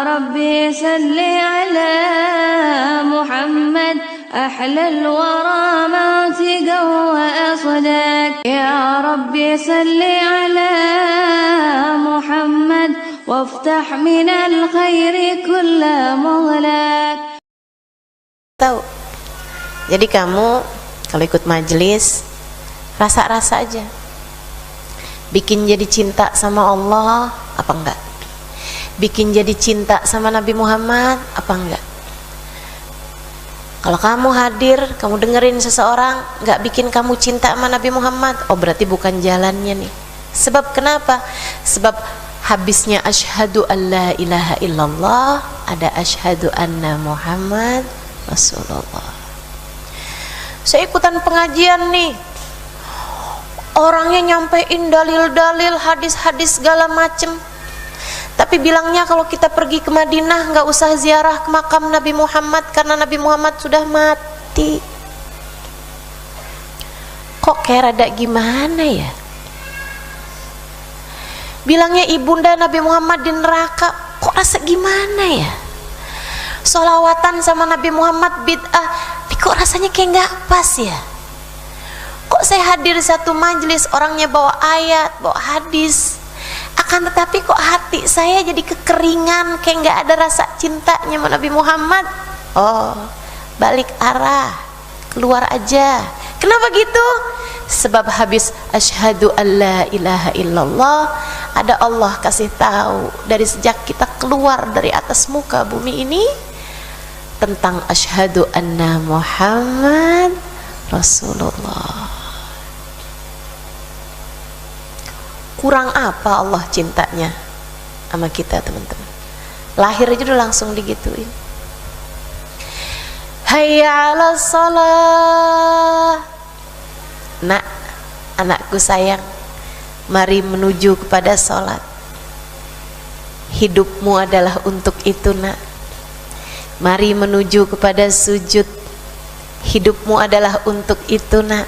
ربي صل على محمد أحلى الورى منطقا وأصداك يا ربي صل على محمد وافتح من الخير كل مغلاك. Tahu. Jadi kamu kalau ikut majelis rasa-rasa aja. Bikin jadi cinta sama Allah apa enggak? Bikin jadi cinta sama Nabi Muhammad apa enggak? Kalau kamu hadir, kamu dengerin seseorang enggak bikin kamu cinta sama Nabi Muhammad, oh berarti bukan jalannya nih. Sebab kenapa? Sebab habisnya asyhadu alla ilaha illallah ada asyhadu anna Muhammad Rasulullah. Saya ikutan pengajian nih, orangnya nyampein dalil-dalil hadis-hadis segala macem, tapi bilangnya kalau kita pergi ke Madinah nggak usah ziarah ke makam Nabi Muhammad karena Nabi Muhammad sudah mati. Kok kayak rada gimana ya? Bilangnya ibunda Nabi Muhammad di neraka, kok rasa gimana ya? Sholawatan sama Nabi Muhammad bid'ah, tapi kok rasanya kayak nggak pas ya? Kok saya hadir satu majelis orangnya bawa ayat, bawa hadis, akan tetapi kok hati saya jadi kekeringan, kayak nggak ada rasa cintanya sama Nabi Muhammad. Oh, balik arah, keluar aja. Kenapa gitu? Sebab habis asyhadu alla ilaha illallah, ada Allah kasih tahu dari sejak kita keluar dari atas muka bumi ini tentang asyhadu anna Muhammad Rasulullah. Kurang apa Allah cintanya sama kita, teman-teman? Lahir aja udah langsung digituin. Hayya 'alas shalah. Nak, anakku sayang, mari menuju kepada sholat. Hidupmu adalah untuk itu, nak. Mari menuju kepada sujud. Hidupmu adalah untuk itu, nak.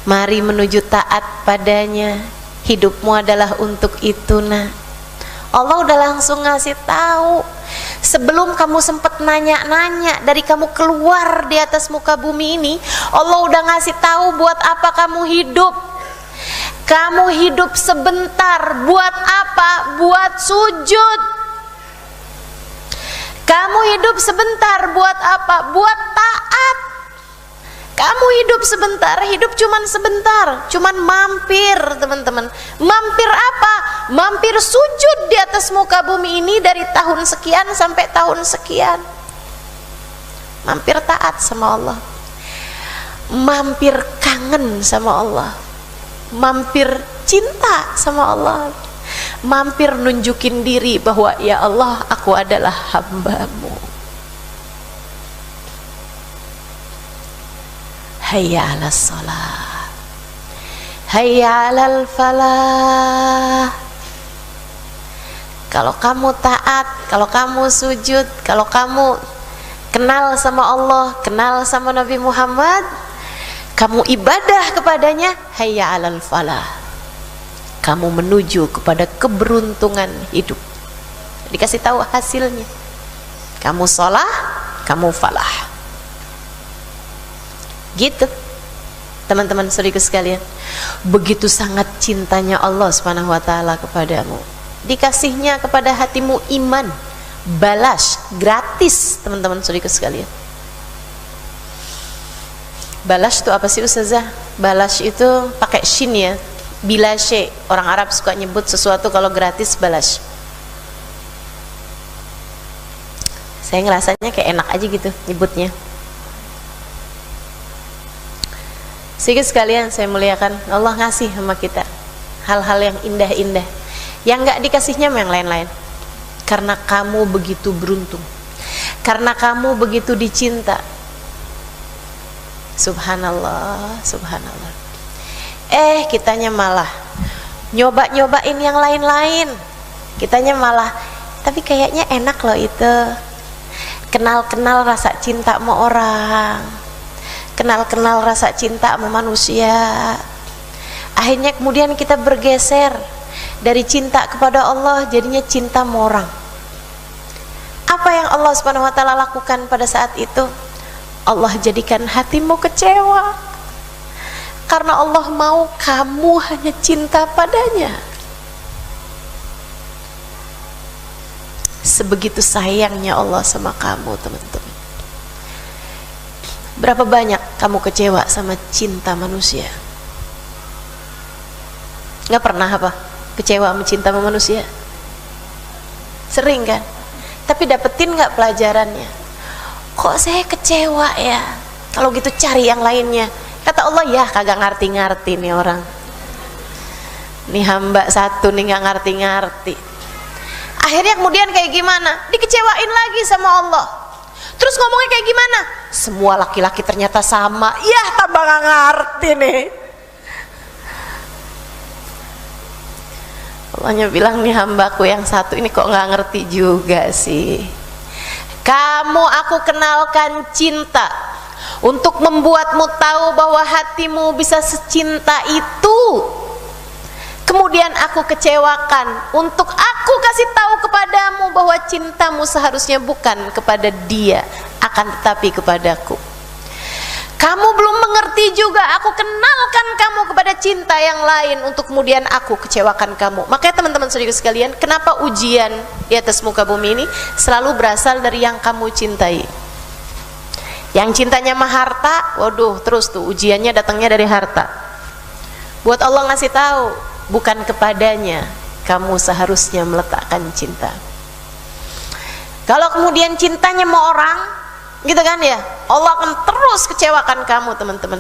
Mari menuju taat padanya. Hidupmu adalah untuk itu, nak. Allah udah langsung ngasih tahu sebelum kamu sempat nanya-nanya. Dari kamu keluar di atas muka bumi ini, Allah udah ngasih tahu buat apa kamu hidup. Kamu hidup sebentar, buat apa? Buat sujud. Kamu hidup sebentar, buat apa? Buat taat. Kamu hidup sebentar, hidup cuman sebentar, cuman mampir, teman-teman. Mampir apa? Mampir sujud di atas muka bumi ini dari tahun sekian sampai tahun sekian. Mampir taat sama Allah. Mampir kangen sama Allah. Mampir cinta sama Allah. Mampir nunjukin diri bahwa ya Allah, aku adalah hamba-Mu. Hayya 'alas shalah, hayya 'alal falah. Kalau kamu taat, kalau kamu sujud, kalau kamu kenal sama Allah, kenal sama Nabi Muhammad, kamu ibadah kepadanya, hayya 'alal falah. Kamu menuju kepada keberuntungan hidup. Dikasih tahu hasilnya. Kamu sholah, kamu falah. Gitu, teman-teman saudaraku sekalian. Begitu sangat cintanya Allah Subhanahu wa taala kepadamu. Dikasihnya kepada hatimu iman, balas gratis, teman-teman saudaraku sekalian. Balas itu apa sih, Ustazah? Balas itu pakai shin ya. Bila syai, orang Arab suka nyebut sesuatu kalau gratis balas. Saya ngerasanya kayak enak aja gitu nyebutnya. Sehingga sekalian saya muliakan, Allah ngasih sama kita hal-hal yang indah-indah, yang gak dikasihnya sama yang lain-lain. Karena kamu begitu beruntung, karena kamu begitu dicinta. Subhanallah, subhanallah. Kitanya malah nyoba-nyobain yang lain-lain. Kitanya malah, tapi kayaknya enak loh itu. Kenal-kenal rasa cinta sama orang, kenal-kenal rasa cinta sama manusia. Akhirnya kemudian kita bergeser dari cinta kepada Allah, jadinya cinta sama orang. Apa yang Allah Subhanahu wa taala lakukan pada saat itu? Allah jadikan hatimu kecewa karena Allah mau kamu hanya cinta padanya. Sebegitu sayangnya Allah sama kamu, teman-teman. Berapa banyak kamu kecewa sama cinta manusia? Nggak pernah apa? Kecewa sama cinta sama manusia? Sering kan? Tapi dapetin nggak pelajarannya? Kok saya kecewa ya? Kalau gitu cari yang lainnya. Kata Allah, ya kagak ngerti-ngerti nih orang. Nih hamba satu nih nggak ngerti-ngerti. Akhirnya kemudian kayak gimana? Dikecewain lagi sama Allah. Terus ngomongnya kayak gimana? Semua laki-laki ternyata sama. Ya tambah nggak ngerti nih. Allahnya bilang, nih hambaku yang satu ini kok nggak ngerti juga sih. Kamu aku kenalkan cinta untuk membuatmu tahu bahwa hatimu bisa secinta itu. Kemudian aku kecewakan untuk aku kasih tahu kepadamu bahwa cintamu seharusnya bukan kepada dia, akan tetapi kepadaku. Kamu belum mengerti juga, aku kenalkan kamu kepada cinta yang lain untuk kemudian aku kecewakan kamu. Makanya teman-teman saudara sekalian, kenapa ujian di atas muka bumi ini selalu berasal dari yang kamu cintai? Yang cintanya mah harta, waduh, terus tuh ujiannya datangnya dari harta. Buat Allah ngasih tahu, bukan kepadanya kamu seharusnya meletakkan cinta. Kalau kemudian cintanya mau orang, gitu kan ya, Allah akan terus kecewakan kamu, teman-teman.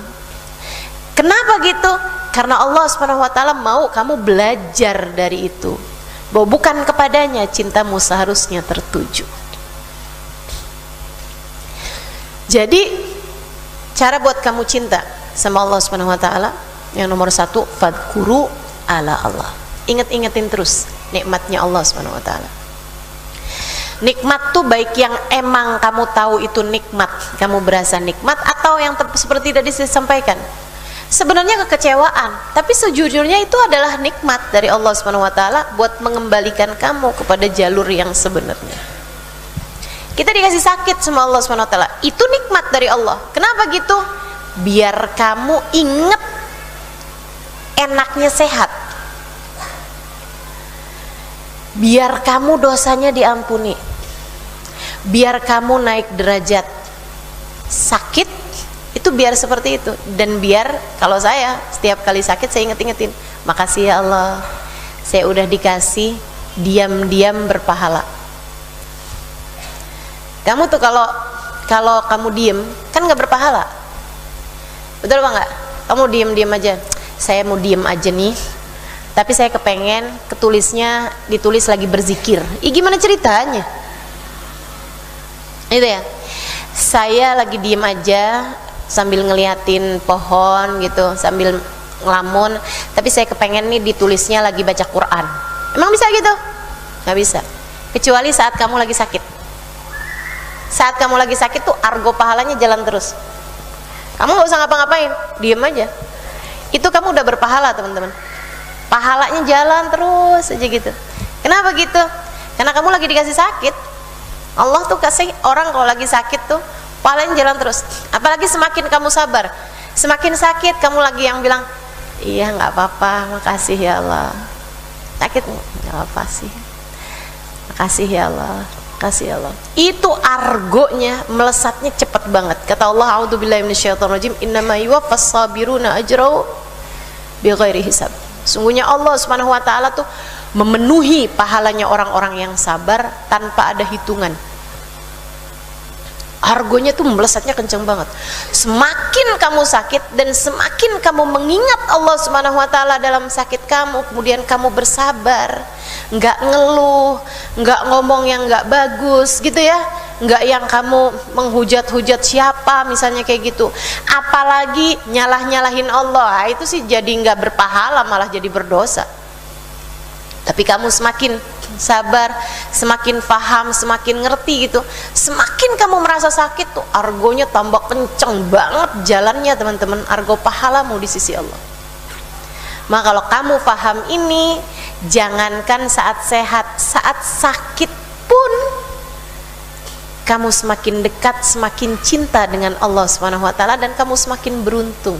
Kenapa gitu? Karena Allah Subhanahu wa taala mau kamu belajar dari itu, bahwa bukan kepadanya cintamu seharusnya tertuju. Jadi cara buat kamu cinta sama Allah Subhanahu wa taala, yang nomor satu, fadkuru ala Allah. Ingat-ingatin terus nikmatnya Allah Subhanahu wa taala. Nikmat tuh baik yang emang kamu tahu itu nikmat, kamu berasa nikmat, atau yang seperti tadi saya sampaikan, sebenarnya kekecewaan, tapi sejujurnya itu adalah nikmat dari Allah Subhanahu wa taala buat mengembalikan kamu kepada jalur yang sebenarnya. Kita dikasih sakit sama Allah Subhanahu wa taala, itu nikmat dari Allah. Kenapa gitu? Biar kamu inget enaknya sehat, biar kamu dosanya diampuni, biar kamu naik derajat. Sakit itu biar seperti itu. Dan biar kalau saya setiap kali sakit saya inget-ingetin, makasih ya Allah, saya udah dikasih diam-diam berpahala. Kamu tuh kalau kamu diem kan nggak berpahala, betul apa nggak? Kamu diem aja, saya mau diem aja nih, tapi saya kepengen ditulis lagi berzikir. Gimana ceritanya? Itu ya, saya lagi diem aja sambil ngeliatin pohon gitu, sambil ngelamun, tapi saya kepengen nih ditulisnya lagi baca Quran. Emang bisa gitu? Nggak bisa, kecuali saat kamu lagi sakit. Saat kamu lagi sakit tuh argo pahalanya jalan terus. Kamu nggak usah ngapa-ngapain, diem aja, itu kamu udah berpahala, teman-teman. Pahalanya jalan terus aja gitu. Kenapa gitu? Karena kamu lagi dikasih sakit. Allah tuh kasih orang kalau lagi sakit tuh pahalanya jalan terus. Apalagi semakin kamu sabar, semakin sakit kamu lagi yang bilang, iya nggak apa-apa, makasih ya Allah. Sakit nggak apa sih, makasih ya Allah, makasih ya Allah. Itu argonya melesatnya cepat banget. Kata Allah, a'udzubillahi minasyaitonirrajim, innama yuwaffas sabiruna ajrahum bighairi hisab. Sungguhnya Allah Subhanahu wa taala tuh memenuhi pahalanya orang-orang yang sabar tanpa ada hitungan. Argonya tuh melesatnya kenceng banget. Semakin kamu sakit dan semakin kamu mengingat Allah Subhanahu wa taala dalam sakit kamu, kemudian kamu bersabar, nggak ngeluh, nggak ngomong yang nggak bagus gitu ya, nggak yang kamu menghujat-hujat siapa misalnya kayak gitu, apalagi nyalah-nyalahin Allah, itu sih jadi nggak berpahala, malah jadi berdosa. Tapi kamu semakin sabar, semakin paham, semakin ngerti gitu, semakin kamu merasa sakit tuh argonya tambah kenceng banget jalannya, teman-teman. Argo pahalamu di sisi Allah. Maka kalau kamu paham ini, jangankan saat sehat, saat sakit pun kamu semakin dekat, semakin cinta dengan Allah Subhanahu wa taala, dan kamu semakin beruntung.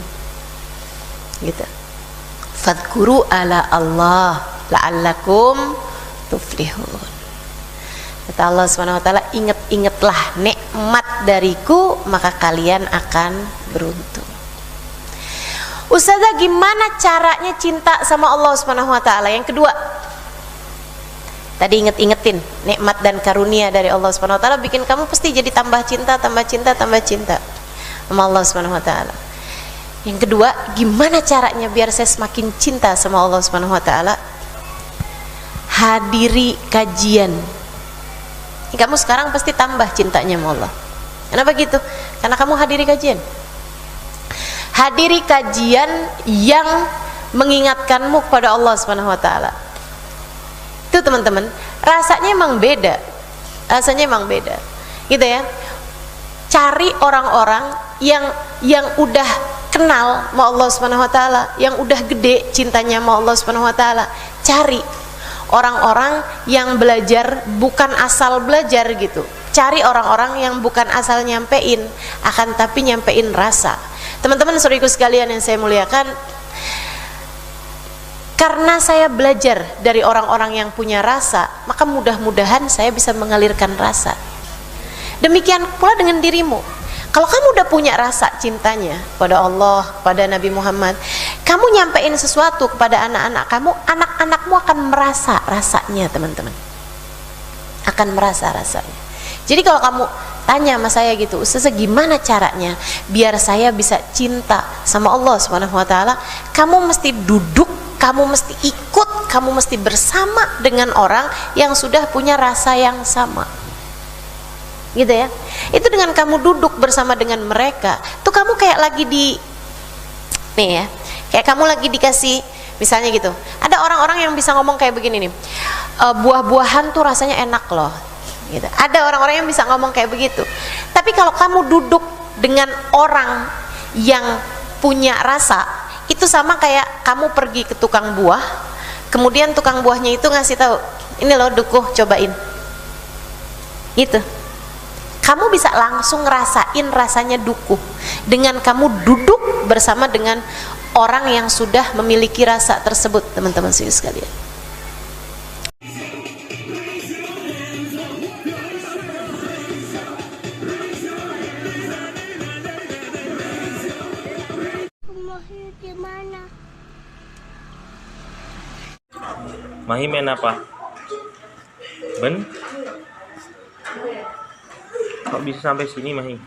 Gitu. Fadhkuru ala Allah la'allakum tuflihun. Kata Allah Subhanahu wa taala, ingat-ingatlah nikmat dariku, maka kalian akan beruntung. Ustazah, gimana caranya cinta sama Allah Subhanahu wa taala? Yang kedua, tadi inget-ingetin nikmat dan karunia dari Allah Subhanahu wa taala bikin kamu pasti jadi tambah cinta sama Allah Subhanahu wa taala. Yang kedua, gimana caranya biar saya semakin cinta sama Allah Subhanahu wa taala? Hadiri kajian. Kamu sekarang pasti tambah cintanya sama Allah. Kenapa gitu? Karena kamu hadiri kajian. Hadiri kajian yang mengingatkanmu kepada Allah Subhanahu wa taala. Itu teman-teman, rasanya emang beda. Gitu ya. Cari orang-orang yang udah kenal sama Allah Subhanahu wa taala, yang udah gede cintanya sama Allah Subhanahu wa taala. Cari orang-orang yang belajar bukan asal belajar gitu. Cari orang-orang yang bukan asal nyampein, akan tapi nyampein rasa. Teman-teman saudariku sekalian yang saya muliakan, karena saya belajar dari orang-orang yang punya rasa, maka mudah-mudahan saya bisa mengalirkan rasa. Demikian pula dengan dirimu. Kalau kamu udah punya rasa cintanya pada Allah, pada Nabi Muhammad, kamu nyampein sesuatu kepada anak-anak kamu, anak-anakmu akan merasa rasanya, teman-teman. Akan merasa rasanya. Jadi kalau kamu tanya sama saya gitu, Ustazah gimana caranya biar saya bisa cinta sama Allah Subhanahu wa taala? Kamu mesti duduk, kamu mesti ikut, kamu mesti bersama dengan orang yang sudah punya rasa yang sama. Gitu ya. Itu dengan kamu duduk bersama dengan mereka, tuh kamu kayak lagi nih ya, kayak kamu lagi dikasih, misalnya gitu, ada orang-orang yang bisa ngomong kayak begini nih, buah-buahan tuh rasanya enak loh gitu. Ada orang-orang yang bisa ngomong kayak begitu. Tapi kalau kamu duduk dengan orang yang punya rasa, itu sama kayak kamu pergi ke tukang buah, kemudian tukang buahnya itu ngasih tahu, ini loh dukuh, cobain gitu. Kamu bisa langsung ngerasain rasanya dukuh dengan kamu duduk bersama dengan orang yang sudah memiliki rasa tersebut, teman-teman sekalian. Mahi main apa? Ben? Kok bisa sampai sini Mahi?